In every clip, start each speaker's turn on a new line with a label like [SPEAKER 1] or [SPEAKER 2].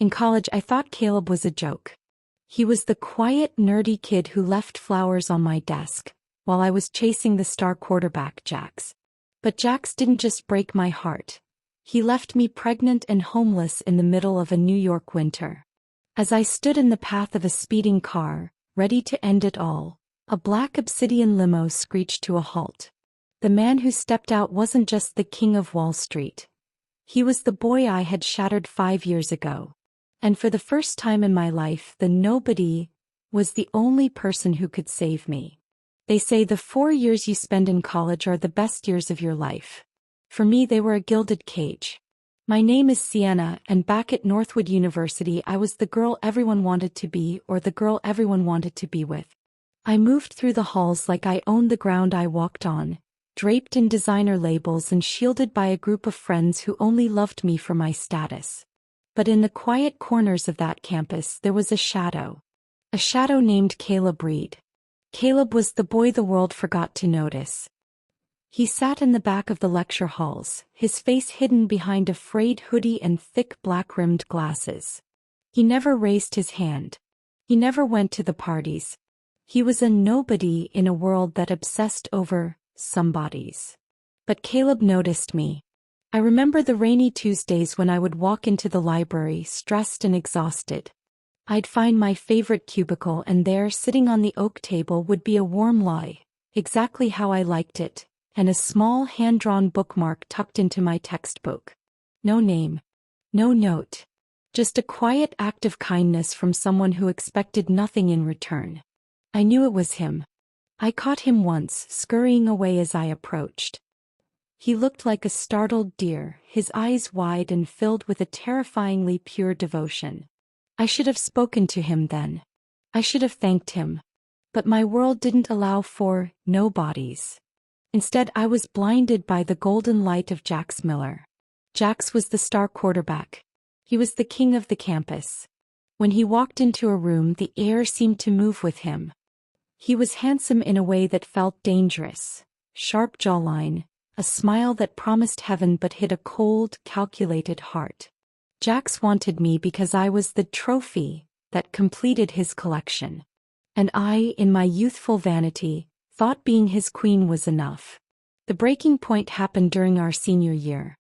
[SPEAKER 1] In college I thought Caleb was a joke. He was the quiet, nerdy kid who left flowers on my desk, while I was chasing the star quarterback Jax. But Jax didn't just break my heart. He left me pregnant and homeless in the middle of a New York winter. As I stood in the path of a speeding car, ready to end it all, a black obsidian limo screeched to a halt. The man who stepped out wasn't just the king of Wall Street. He was the boy I had shattered 5 years ago. And for the first time in my life, the nobody was the only person who could save me. They say the 4 years you spend in college are the best years of your life. For me, they were a gilded cage. My name is Sienna, and back at Northwood University I was the girl everyone wanted to be, or the girl everyone wanted to be with. I moved through the halls like I owned the ground I walked on, draped in designer labels and shielded by a group of friends who only loved me for my status. But in the quiet corners of that campus there was a shadow. A shadow named Caleb Reed. Caleb was the boy the world forgot to notice. He sat in the back of the lecture halls, his face hidden behind a frayed hoodie and thick black-rimmed glasses. He never raised his hand. He never went to the parties. He was a nobody in a world that obsessed over somebodies. But Caleb noticed me. I remember the rainy Tuesdays when I would walk into the library stressed and exhausted. I'd find my favorite cubicle, and there, sitting on the oak table, would be a warm lie, exactly how I liked it, and a small hand-drawn bookmark tucked into my textbook. No name. No note. Just a quiet act of kindness from someone who expected nothing in return. I knew it was him. I caught him once, scurrying away as I approached. He looked like a startled deer, his eyes wide and filled with a terrifyingly pure devotion. I should have spoken to him then. I should have thanked him. But my world didn't allow for nobodies. Instead, I was blinded by the golden light of Jax Miller. Jax was the star quarterback. He was the king of the campus. When he walked into a room, the air seemed to move with him. He was handsome in a way that felt dangerous. Sharp jawline, a smile that promised heaven but hid a cold, calculated heart. Jax wanted me because I was the trophy that completed his collection. And I, in my youthful vanity, thought being his queen was enough. The breaking point happened during our senior year.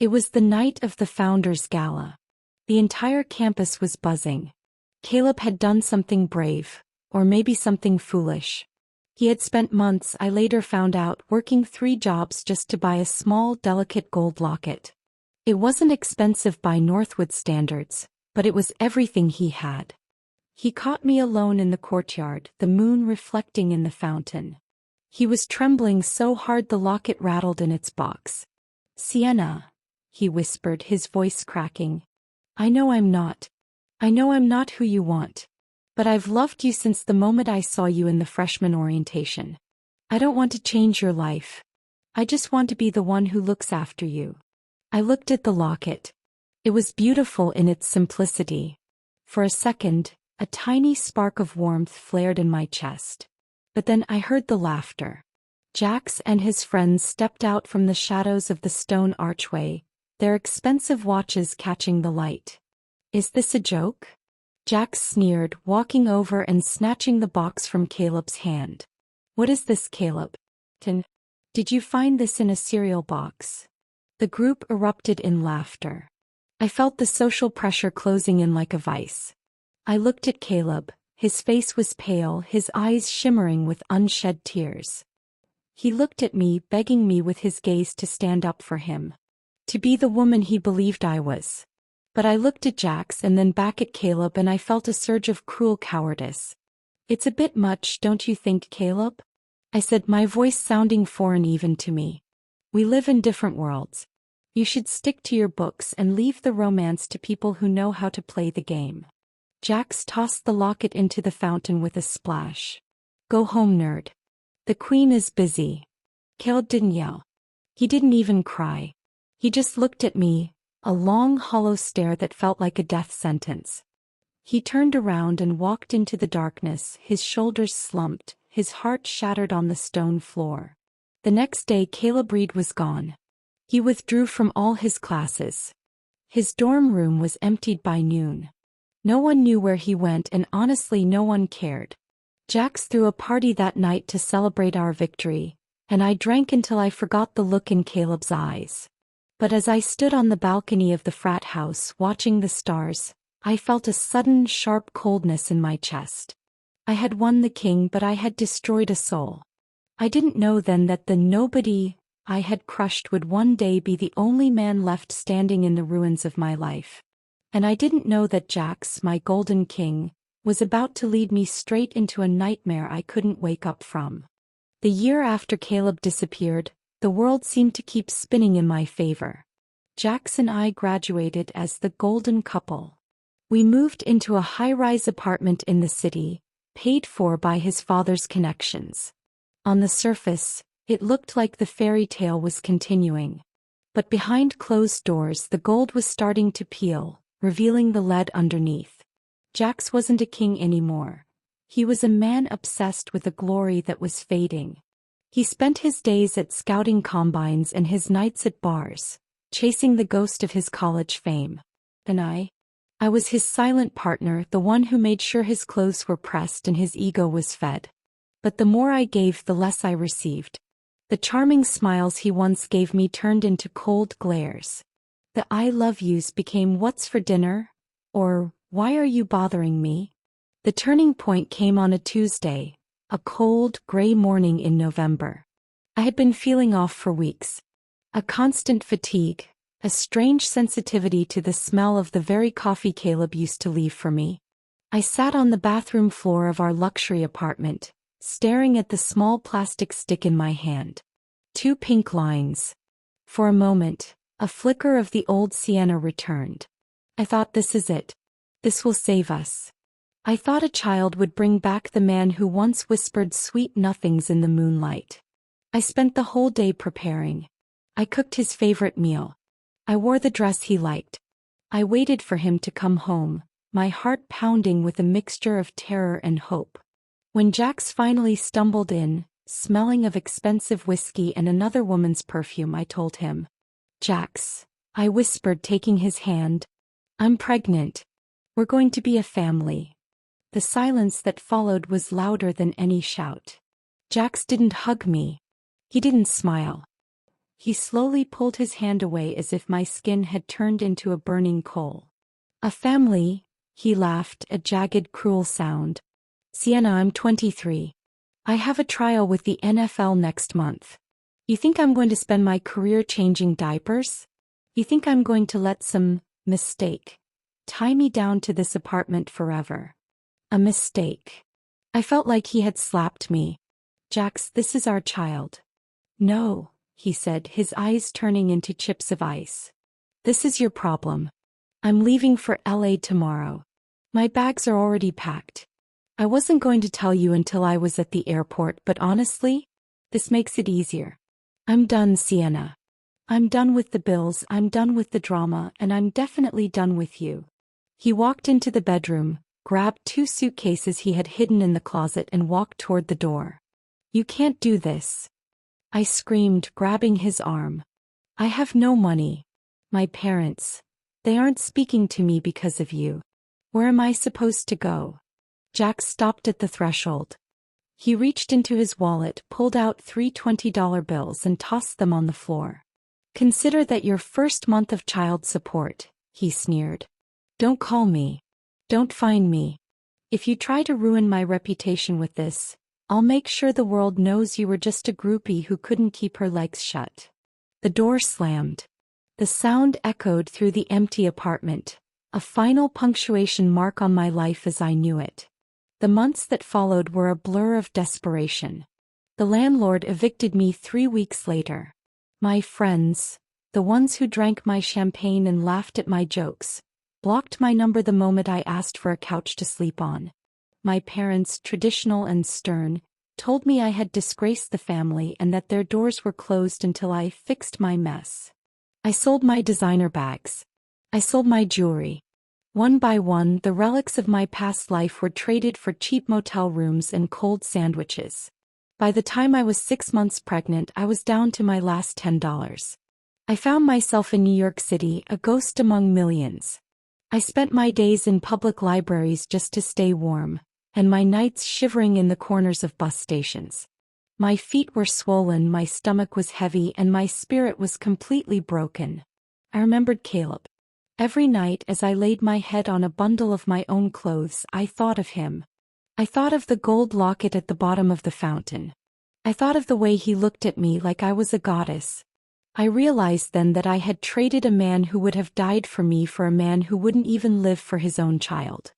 [SPEAKER 1] It was the night of the Founders Gala. The entire campus was buzzing. Caleb had done something brave, or maybe something foolish. He had spent months, I later found out, working 3 jobs just to buy a small, delicate gold locket. It wasn't expensive by Northwood standards, but it was everything he had. He caught me alone in the courtyard, the moon reflecting in the fountain. He was trembling so hard the locket rattled in its box. "Sienna," he whispered, his voice cracking. I know I'm not who you want. But I've loved you since the moment I saw you in the freshman orientation. I don't want to change your life. I just want to be the one who looks after you." I looked at the locket. It was beautiful in its simplicity. For a second, a tiny spark of warmth flared in my chest. But then I heard the laughter. Jax and his friends stepped out from the shadows of the stone archway, their expensive watches catching the light. "Is this a joke?" Jax sneered, walking over and snatching the box from Caleb's hand. "What is this, Caleb? Did you find this in a cereal box?" The group erupted in laughter. I felt the social pressure closing in like a vice. I looked at Caleb. His face was pale, his eyes shimmering with unshed tears. He looked at me, begging me with his gaze to stand up for him. To be the woman he believed I was. But I looked at Jax and then back at Caleb, and I felt a surge of cruel cowardice. "It's a bit much, don't you think, Caleb?" I said, my voice sounding foreign even to me. "We live in different worlds. You should stick to your books and leave the romance to people who know how to play the game." Jax tossed the locket into the fountain with a splash. "Go home, nerd. The queen is busy." Caleb didn't yell. He didn't even cry. He just looked at me, a long hollow stare that felt like a death sentence. He turned around and walked into the darkness, his shoulders slumped, his heart shattered on the stone floor. The next day Caleb Reed was gone. He withdrew from all his classes. His dorm room was emptied by noon. No one knew where he went, and honestly no one cared. Jax threw a party that night to celebrate our victory, and I drank until I forgot the look in Caleb's eyes. But as I stood on the balcony of the frat house watching the stars, I felt a sudden, sharp coldness in my chest. I had won the king, but I had destroyed a soul. I didn't know then that the nobody I had crushed would one day be the only man left standing in the ruins of my life. And I didn't know that Jax, my golden king, was about to lead me straight into a nightmare I couldn't wake up from. The year after Caleb disappeared, the world seemed to keep spinning in my favor. Jax and I graduated as the golden couple. We moved into a high-rise apartment in the city, paid for by his father's connections. On the surface, it looked like the fairy tale was continuing. But behind closed doors the gold was starting to peel, revealing the lead underneath. Jax wasn't a king anymore. He was a man obsessed with a glory that was fading. He spent his days at scouting combines and his nights at bars, chasing the ghost of his college fame. And I was his silent partner, the one who made sure his clothes were pressed and his ego was fed. But the more I gave, the less I received. The charming smiles he once gave me turned into cold glares. The I love yous became what's for dinner? Or why are you bothering me? The turning point came on a Tuesday, a cold, gray morning in November. I had been feeling off for weeks. A constant fatigue, a strange sensitivity to the smell of the very coffee Caleb used to leave for me. I sat on the bathroom floor of our luxury apartment, staring at the small plastic stick in my hand. 2 pink lines. For a moment, a flicker of the old sienna returned. I thought, this is it. This will save us. I thought a child would bring back the man who once whispered sweet nothings in the moonlight. I spent the whole day preparing. I cooked his favorite meal. I wore the dress he liked. I waited for him to come home, my heart pounding with a mixture of terror and hope. When Jax finally stumbled in, smelling of expensive whiskey and another woman's perfume, I told him. Jax, I whispered, taking his hand. I'm pregnant. We're going to be a family. The silence that followed was louder than any shout. Jax didn't hug me. He didn't smile. He slowly pulled his hand away as if my skin had turned into a burning coal. A family, he laughed, a jagged, cruel sound. Sienna, I'm 23. I have a trial with the NFL next month. You think I'm going to spend my career changing diapers? You think I'm going to let some mistake tie me down to this apartment forever? A mistake. I felt like he had slapped me. Jax, this is our child. No, he said, his eyes turning into chips of ice. This is your problem. I'm leaving for LA tomorrow. My bags are already packed. I wasn't going to tell you until I was at the airport, but honestly, this makes it easier. I'm done, Sienna. I'm done with the bills, I'm done with the drama, and I'm definitely done with you. He walked into the bedroom, grabbed 2 suitcases he had hidden in the closet, and walked toward the door. You can't do this. I screamed, grabbing his arm. I have no money. My parents, they aren't speaking to me because of you. Where am I supposed to go? Jax stopped at the threshold. He reached into his wallet, pulled out 3 $20 bills and tossed them on the floor. Consider that your first month of child support, he sneered. Don't call me. Don't find me. If you try to ruin my reputation with this, I'll make sure the world knows you were just a groupie who couldn't keep her legs shut. The door slammed. The sound echoed through the empty apartment, a final punctuation mark on my life as I knew it. The months that followed were a blur of desperation. The landlord evicted me 3 weeks later. My friends, the ones who drank my champagne and laughed at my jokes, blocked my number the moment I asked for a couch to sleep on. My parents, traditional and stern, told me I had disgraced the family and that their doors were closed until I fixed my mess. I sold my designer bags. I sold my jewelry. One by one, the relics of my past life were traded for cheap motel rooms and cold sandwiches. By the time I was 6 months pregnant, I was down to my last $10. I found myself in New York City, a ghost among millions. I spent my days in public libraries just to stay warm, and my nights shivering in the corners of bus stations. My feet were swollen, my stomach was heavy, and my spirit was completely broken. I remembered Caleb. Every night as I laid my head on a bundle of my own clothes, I thought of him. I thought of the gold locket at the bottom of the fountain. I thought of the way he looked at me like I was a goddess. I realized then that I had traded a man who would have died for me for a man who wouldn't even live for his own child.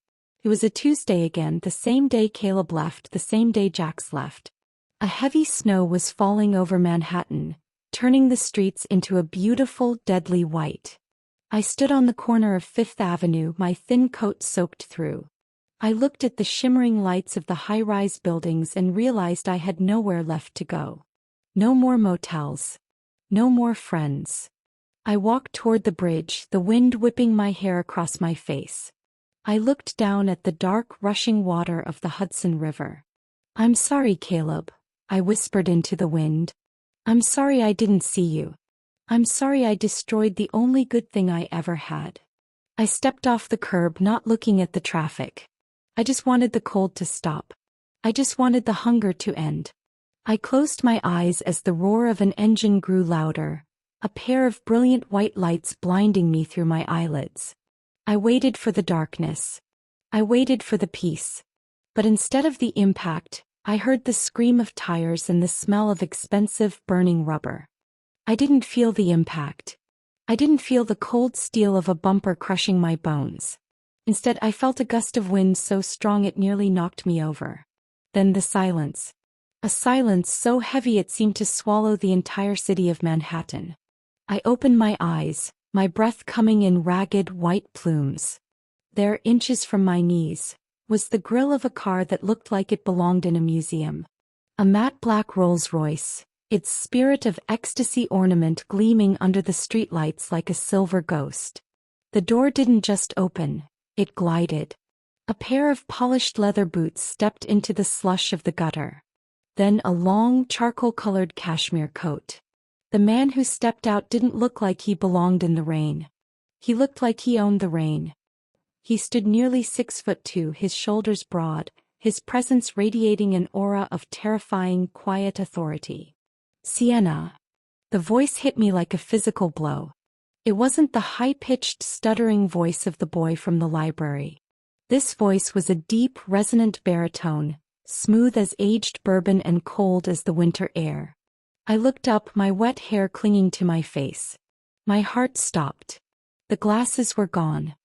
[SPEAKER 1] It was a Tuesday again, the same day Caleb left, the same day Jax left. A heavy snow was falling over Manhattan, turning the streets into a beautiful, deadly white. I stood on the corner of Fifth Avenue, my thin coat soaked through. I looked at the shimmering lights of the high-rise buildings and realized I had nowhere left to go. No more motels. No more friends. I walked toward the bridge, the wind whipping my hair across my face. I looked down at the dark, rushing water of the Hudson River. "I'm sorry, Caleb," I whispered into the wind. "I'm sorry I didn't see you. I'm sorry I destroyed the only good thing I ever had." I stepped off the curb, not looking at the traffic. I just wanted the cold to stop. I just wanted the hunger to end. I closed my eyes as the roar of an engine grew louder, a pair of brilliant white lights blinding me through my eyelids. I waited for the darkness. I waited for the peace. But instead of the impact, I heard the scream of tires and the smell of expensive, burning rubber. I didn't feel the impact. I didn't feel the cold steel of a bumper crushing my bones. Instead, I felt a gust of wind so strong it nearly knocked me over. Then the silence. A silence so heavy it seemed to swallow the entire city of Manhattan. I opened my eyes, my breath coming in ragged white plumes. There, inches from my knees, was the grille of a car that looked like it belonged in a museum. A matte black Rolls-Royce, its spirit of ecstasy ornament gleaming under the streetlights like a silver ghost. The door didn't just open, it glided. A pair of polished leather boots stepped into the slush of the gutter. Then a long, charcoal-colored cashmere coat. The man who stepped out didn't look like he belonged in the rain. He looked like he owned the rain. He stood nearly 6'2", his shoulders broad, his presence radiating an aura of terrifying, quiet authority. "Sienna." The voice hit me like a physical blow. It wasn't the high-pitched, stuttering voice of the boy from the library. This voice was a deep, resonant baritone, smooth as aged bourbon and cold as the winter air. I looked up, my wet hair clinging to my face. My heart stopped. The glasses were gone.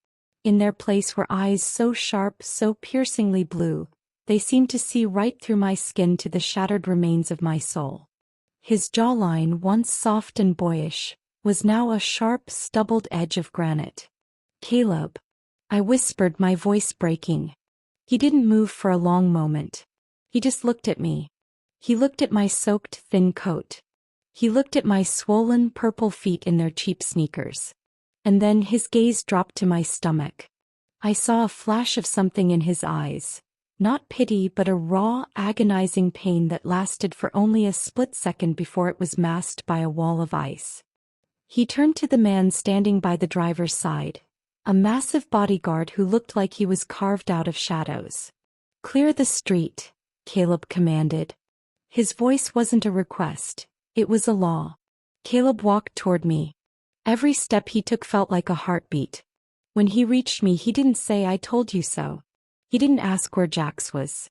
[SPEAKER 1] In their place were eyes so sharp, so piercingly blue, they seemed to see right through my skin to the shattered remains of my soul. His jawline, once soft and boyish, was now a sharp, stubbled edge of granite. "Caleb," I whispered, my voice breaking. He didn't move for a long moment. He just looked at me. He looked at my soaked, thin coat. He looked at my swollen, purple feet in their cheap sneakers. And then his gaze dropped to my stomach. I saw a flash of something in his eyes. Not pity, but a raw, agonizing pain that lasted for only a split second before it was masked by a wall of ice. He turned to the man standing by the driver's side, a massive bodyguard who looked like he was carved out of shadows. "Clear the street," Caleb commanded. His voice wasn't a request, it was a law. Caleb walked toward me. Every step he took felt like a heartbeat. When he reached me, he didn't say, "I told you so." He didn't ask where Jax was.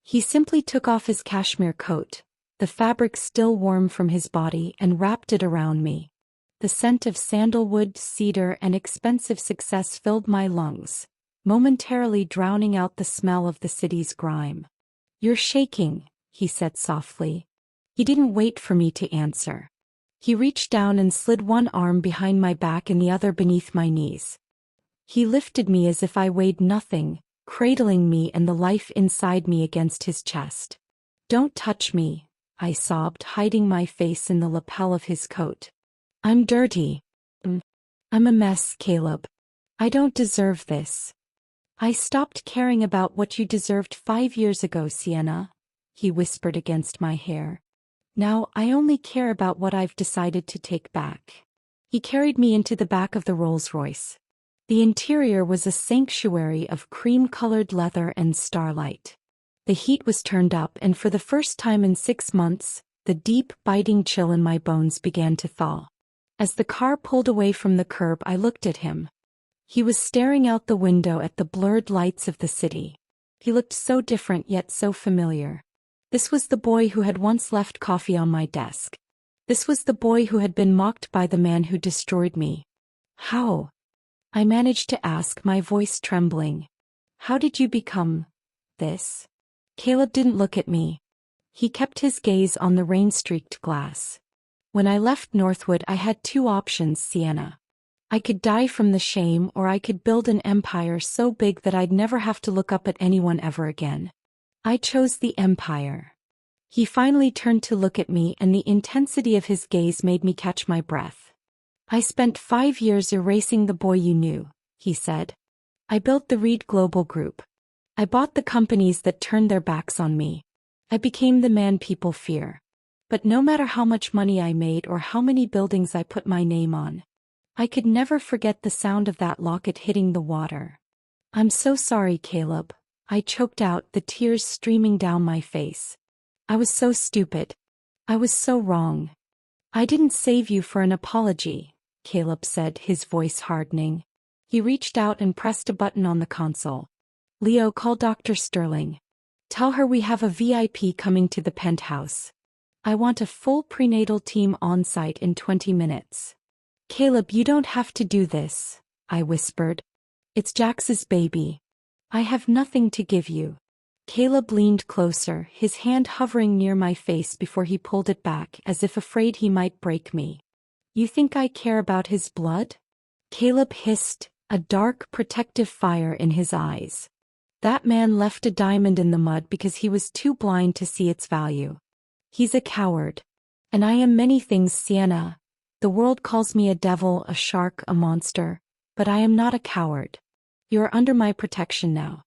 [SPEAKER 1] He simply took off his cashmere coat, the fabric still warm from his body, and wrapped it around me. The scent of sandalwood, cedar, and expensive success filled my lungs, momentarily drowning out the smell of the city's grime. "You're shaking," he said softly. He didn't wait for me to answer. He reached down and slid one arm behind my back and the other beneath my knees. He lifted me as if I weighed nothing, cradling me and the life inside me against his chest. "Don't touch me," I sobbed, hiding my face in the lapel of his coat. "I'm dirty. I'm a mess, Caleb. I don't deserve this." "I stopped caring about what you deserved 5 years ago, Sienna," he whispered against my hair. "Now I only care about what I've decided to take back." He carried me into the back of the Rolls-Royce. The interior was a sanctuary of cream-colored leather and starlight. The heat was turned up, and for the first time in 6 months, the deep, biting chill in my bones began to thaw. As the car pulled away from the curb, I looked at him. He was staring out the window at the blurred lights of the city. He looked so different yet so familiar. This was the boy who had once left coffee on my desk. This was the boy who had been mocked by the man who destroyed me. How? I managed to ask, my voice trembling. How did you become this? Caleb didn't look at me. He kept his gaze on the rain-streaked glass. When I left Northwood, I had 2 options, Sienna. I could die from the shame, or I could build an empire so big that I'd never have to look up at anyone ever again. I chose the empire. He finally turned to look at me, and the intensity of his gaze made me catch my breath. I spent 5 years erasing the boy you knew, he said. I built the Reed Global Group. I bought the companies that turned their backs on me. I became the man people fear. But no matter how much money I made or how many buildings I put my name on, I could never forget the sound of that locket hitting the water. I'm so sorry, Caleb, I choked out, the tears streaming down my face. I was so stupid. I was so wrong. I didn't save you for an apology, Caleb said, his voice hardening. He reached out and pressed a button on the console. Leo, call Dr. Sterling. Tell her we have a VIP coming to the penthouse. I want a full prenatal team on site in 20 minutes. Caleb, you don't have to do this, I whispered. It's Jax's baby. I have nothing to give you. Caleb leaned closer, his hand hovering near my face before he pulled it back, as if afraid he might break me. You think I care about his blood? Caleb hissed, a dark, protective fire in his eyes. That man left a diamond in the mud because he was too blind to see its value. He's a coward. And I am many things, Sienna. The world calls me a devil, a shark, a monster, but I am not a coward. You are under my protection now.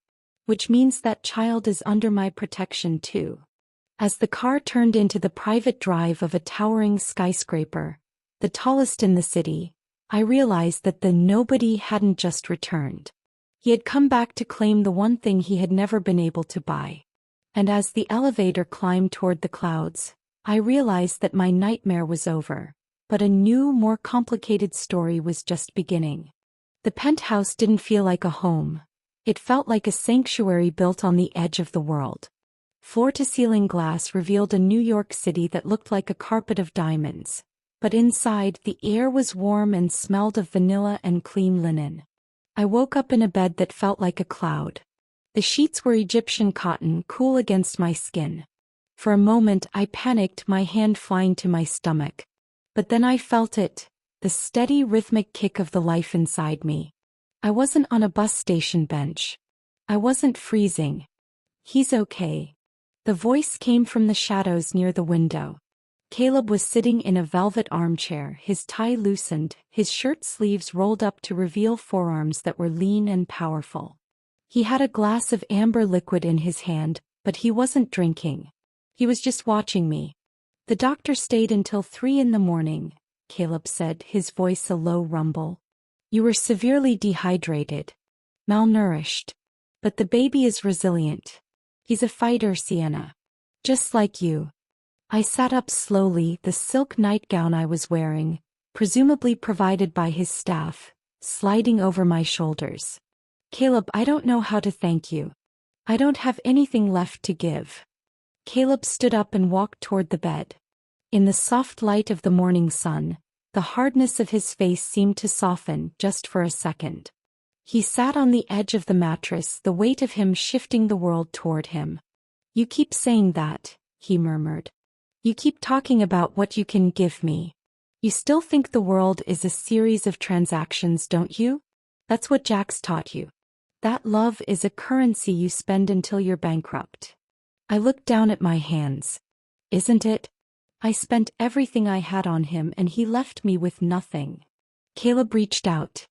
[SPEAKER 1] Which means that child is under my protection too. As the car turned into the private drive of a towering skyscraper, the tallest in the city, I realized that the nobody hadn't just returned. He had come back to claim the one thing he had never been able to buy. And as the elevator climbed toward the clouds, I realized that my nightmare was over, but a new, more complicated story was just beginning. The penthouse didn't feel like a home. It felt like a sanctuary built on the edge of the world. Floor-to-ceiling glass revealed a New York City that looked like a carpet of diamonds, but inside, the air was warm and smelled of vanilla and clean linen. I woke up in a bed that felt like a cloud. The sheets were Egyptian cotton, cool against my skin. For a moment I panicked, my hand flying to my stomach. But then I felt it, the steady rhythmic kick of the life inside me. I wasn't on a bus station bench. I wasn't freezing. He's okay. The voice came from the shadows near the window. Caleb was sitting in a velvet armchair, his tie loosened, his shirt sleeves rolled up to reveal forearms that were lean and powerful. He had a glass of amber liquid in his hand, but he wasn't drinking. He was just watching me. The doctor stayed until 3 a.m, Caleb said, his voice a low rumble. You were severely dehydrated. Malnourished. But the baby is resilient. He's a fighter, Sienna. Just like you. I sat up slowly, the silk nightgown I was wearing, presumably provided by his staff, sliding over my shoulders. Caleb, I don't know how to thank you. I don't have anything left to give. Caleb stood up and walked toward the bed. In the soft light of the morning sun, the hardness of his face seemed to soften just for a second. He sat on the edge of the mattress, the weight of him shifting the world toward him. You keep saying that, he murmured. You keep talking about what you can give me. You still think the world is a series of transactions, don't you? That's what Jax taught you. That love is a currency you spend until you're bankrupt. I looked down at my hands. Isn't it? I spent everything I had on him and he left me with nothing. Caleb reached out.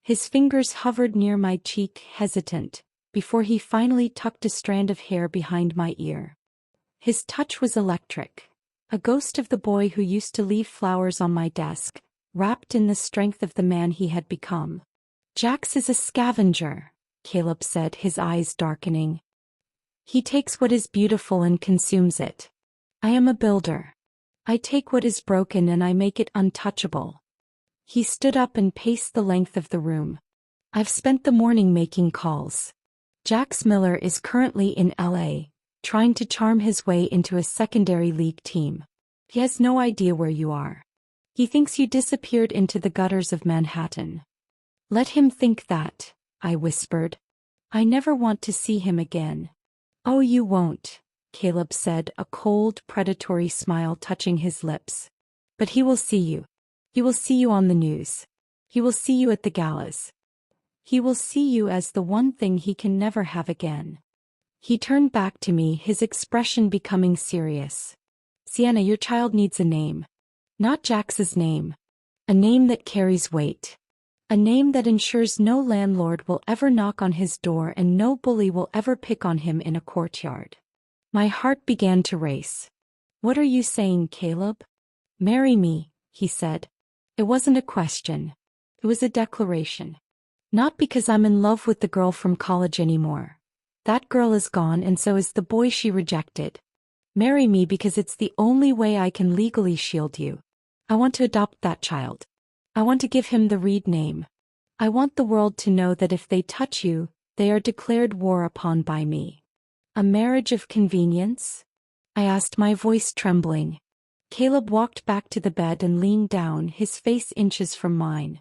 [SPEAKER 1] His fingers hovered near my cheek, hesitant, before he finally tucked a strand of hair behind my ear. His touch was electric, a ghost of the boy who used to leave flowers on my desk, wrapped in the strength of the man he had become. Jax is a scavenger, Caleb said, his eyes darkening. He takes what is beautiful and consumes it. I am a builder. I take what is broken and I make it untouchable. He stood up and paced the length of the room. I've spent the morning making calls. Jax Miller is currently in LA, trying to charm his way into a secondary league team. He has no idea where you are. He thinks you disappeared into the gutters of Manhattan. Let him think that, I whispered. I never want to see him again. Oh, you won't, Caleb said, a cold, predatory smile touching his lips. But he will see you. He will see you on the news. He will see you at the galas. He will see you as the one thing he can never have again. He turned back to me, his expression becoming serious. Sienna, your child needs a name. Not Jax's name. A name that carries weight. A name that ensures no landlord will ever knock on his door and no bully will ever pick on him in a courtyard. My heart began to race. What are you saying, Caleb? Marry me, he said. It wasn't a question. It was a declaration. Not because I'm in love with the girl from college anymore. That girl is gone and so is the boy she rejected. Marry me because it's the only way I can legally shield you. I want to adopt that child. I want to give him the Reed name. I want the world to know that if they touch you, they are declared war upon by me. A marriage of convenience? I asked, my voice trembling. Caleb walked back to the bed and leaned down, his face inches from mine.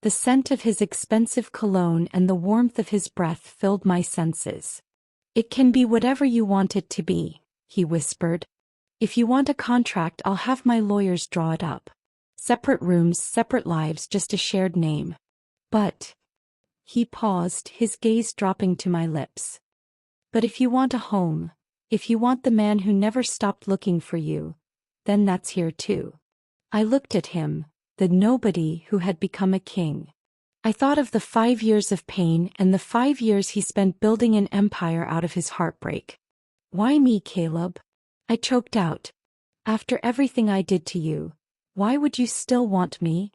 [SPEAKER 1] The scent of his expensive cologne and the warmth of his breath filled my senses. It can be whatever you want it to be, he whispered. If you want a contract, I'll have my lawyers draw it up. Separate rooms, separate lives, just a shared name. But, he paused, his gaze dropping to my lips. But if you want a home, if you want the man who never stopped looking for you, then that's here too. I looked at him, the nobody who had become a king. I thought of the 5 years of pain and the 5 years he spent building an empire out of his heartbreak. Why me, Caleb? I choked out. After everything I did to you, why would you still want me?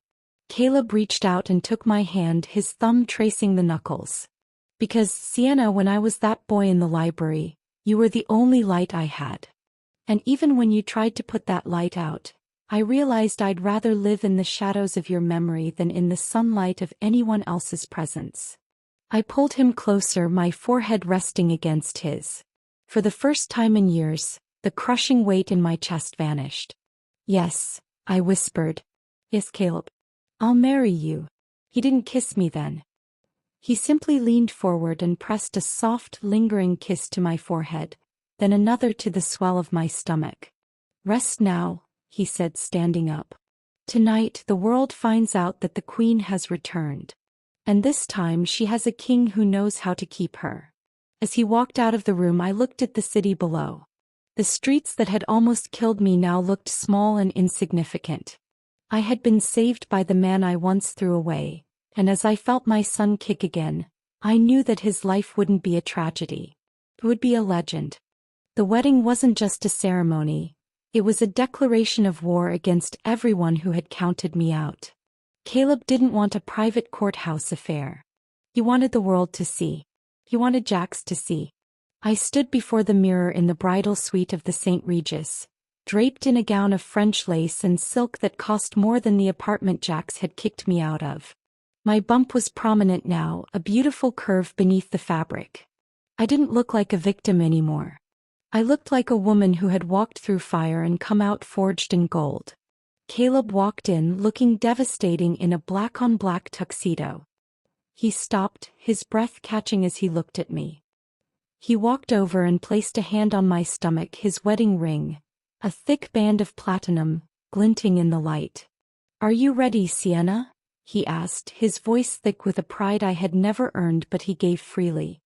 [SPEAKER 1] Caleb reached out and took my hand, his thumb tracing the knuckles. Because, Sienna, when I was that boy in the library, you were the only light I had. And even when you tried to put that light out, I realized I'd rather live in the shadows of your memory than in the sunlight of anyone else's presence. I pulled him closer, my forehead resting against his. For the first time in years, the crushing weight in my chest vanished. Yes, I whispered. Yes, Caleb. I'll marry you. He didn't kiss me then. He simply leaned forward and pressed a soft, lingering kiss to my forehead, then another to the swell of my stomach. Rest now, he said, standing up. Tonight the world finds out that the queen has returned. And this time she has a king who knows how to keep her. As he walked out of the room, I looked at the city below. The streets that had almost killed me now looked small and insignificant. I had been saved by the man I once threw away, and as I felt my son kick again, I knew that his life wouldn't be a tragedy. It would be a legend. The wedding wasn't just a ceremony, it was a declaration of war against everyone who had counted me out. Caleb didn't want a private courthouse affair. He wanted the world to see. He wanted Jax to see. I stood before the mirror in the bridal suite of the St. Regis, draped in a gown of French lace and silk that cost more than the apartment Jax had kicked me out of. My bump was prominent now, a beautiful curve beneath the fabric. I didn't look like a victim anymore. I looked like a woman who had walked through fire and come out forged in gold. Caleb walked in, looking devastating in a black-on-black tuxedo. He stopped, his breath catching as he looked at me. He walked over and placed a hand on my stomach, his wedding ring, a thick band of platinum, glinting in the light. Are you ready, Sienna? He asked, his voice thick with a pride I had never earned but he gave freely.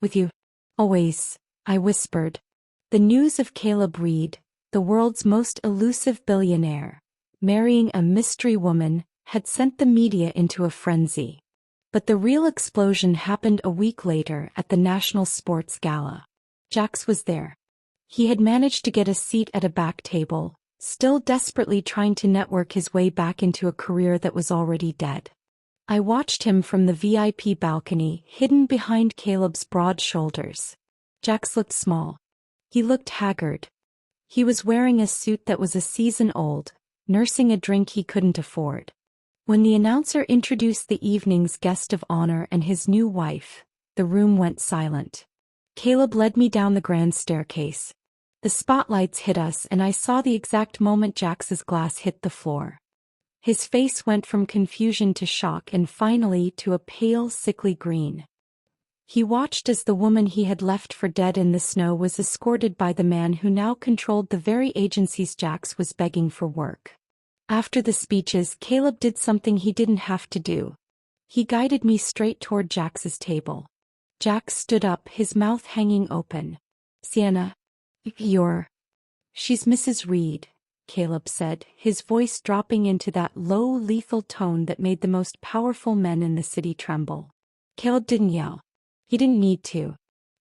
[SPEAKER 1] With you. Always, I whispered. The news of Caleb Reed, the world's most elusive billionaire, marrying a mystery woman, had sent the media into a frenzy. But the real explosion happened a week later at the National Sports Gala. Jax was there. He had managed to get a seat at a back table, still desperately trying to network his way back into a career that was already dead. I watched him from the VIP balcony, hidden behind Caleb's broad shoulders. Jax looked small. He looked haggard. He was wearing a suit that was a season old, nursing a drink he couldn't afford. When the announcer introduced the evening's guest of honor and his new wife, the room went silent. Caleb led me down the grand staircase. The spotlights hit us and I saw the exact moment Jax's glass hit the floor. His face went from confusion to shock and finally to a pale, sickly green. He watched as the woman he had left for dead in the snow was escorted by the man who now controlled the very agencies Jax was begging for work. After the speeches, Caleb did something he didn't have to do. He guided me straight toward Jax's table. Jax stood up, his mouth hanging open. "Sienna, she's Mrs. Reed," Caleb said, his voice dropping into that low, lethal tone that made the most powerful men in the city tremble. Caleb didn't yell. He didn't need to.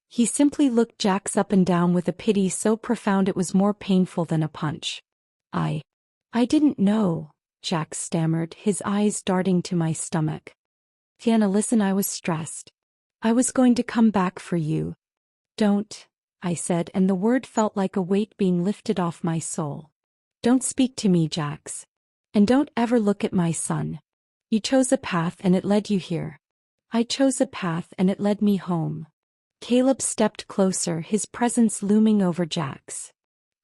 [SPEAKER 1] He simply looked Jax up and down with a pity so profound it was more painful than a punch. I didn't know," Jax stammered, his eyes darting to my stomach. "Sienna, listen, I was stressed. I was going to come back for you." "Don't," I said, and the word felt like a weight being lifted off my soul. "Don't speak to me, Jax. And don't ever look at my son. You chose a path and it led you here. I chose a path and it led me home." Caleb stepped closer, his presence looming over Jax.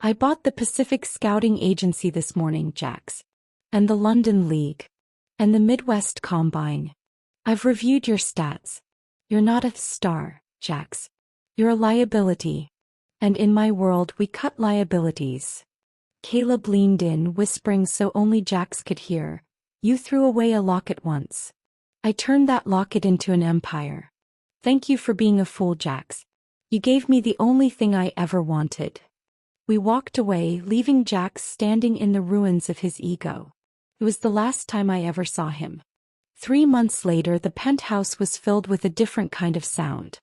[SPEAKER 1] "I bought the Pacific Scouting Agency this morning, Jax. And the London League. And the Midwest Combine. I've reviewed your stats. You're not a star, Jax. You're a liability. And in my world we cut liabilities." Caleb leaned in, whispering so only Jax could hear. "You threw away a locket once. I turned that locket into an empire. Thank you for being a fool, Jax. You gave me the only thing I ever wanted." We walked away, leaving Jax standing in the ruins of his ego. It was the last time I ever saw him. 3 months later, the penthouse was filled with a different kind of sound.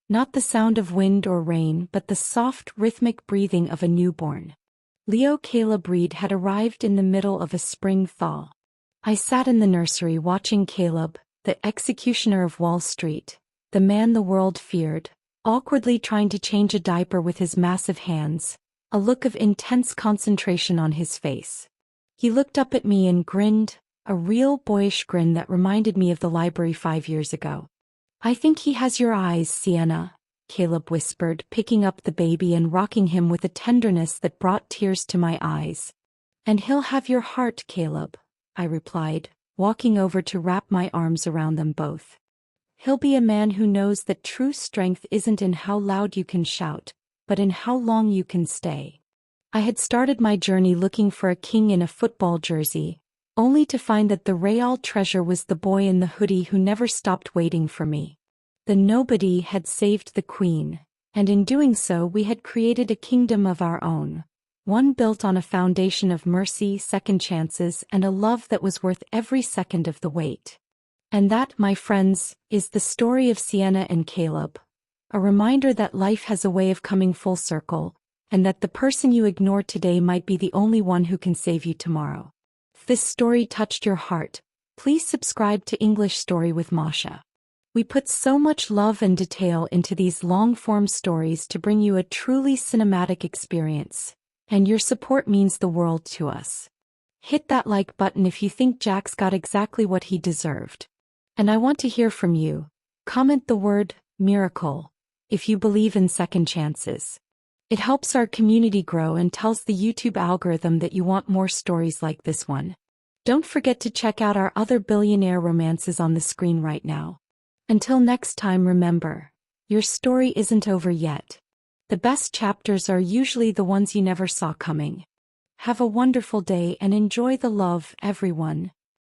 [SPEAKER 1] Not the sound of wind or rain, but the soft, rhythmic breathing of a newborn. Leo Caleb Reed had arrived in the middle of a spring thaw. I sat in the nursery watching Caleb, the executioner of Wall Street, the man the world feared, awkwardly trying to change a diaper with his massive hands, a look of intense concentration on his face. He looked up at me and grinned, a real boyish grin that reminded me of the library 5 years ago. "I think he has your eyes, Sienna," Caleb whispered, picking up the baby and rocking him with a tenderness that brought tears to my eyes. "And he'll have your heart, Caleb," I replied, walking over to wrap my arms around them both. "He'll be a man who knows that true strength isn't in how loud you can shout, but in how long you can stay." I had started my journey looking for a king in a football jersey, only to find that the real treasure was the boy in the hoodie who never stopped waiting for me. The nobody had saved the queen, and in doing so we had created a kingdom of our own, one built on a foundation of mercy, second chances, and a love that was worth every second of the wait. And that, my friends, is the story of Sienna and Caleb, a reminder that life has a way of coming full circle, and that the person you ignore today might be the only one who can save you tomorrow. If this story touched your heart, please subscribe to English Story with Masha. We put so much love and detail into these long-form stories to bring you a truly cinematic experience, and your support means the world to us. Hit that like button if you think Jax got exactly what he deserved. And I want to hear from you. Comment the word miracle if you believe in second chances. It helps our community grow and tells the YouTube algorithm that you want more stories like this one. Don't forget to check out our other billionaire romances on the screen right now. Until next time, remember, your story isn't over yet. The best chapters are usually the ones you never saw coming. Have a wonderful day and enjoy the love, everyone.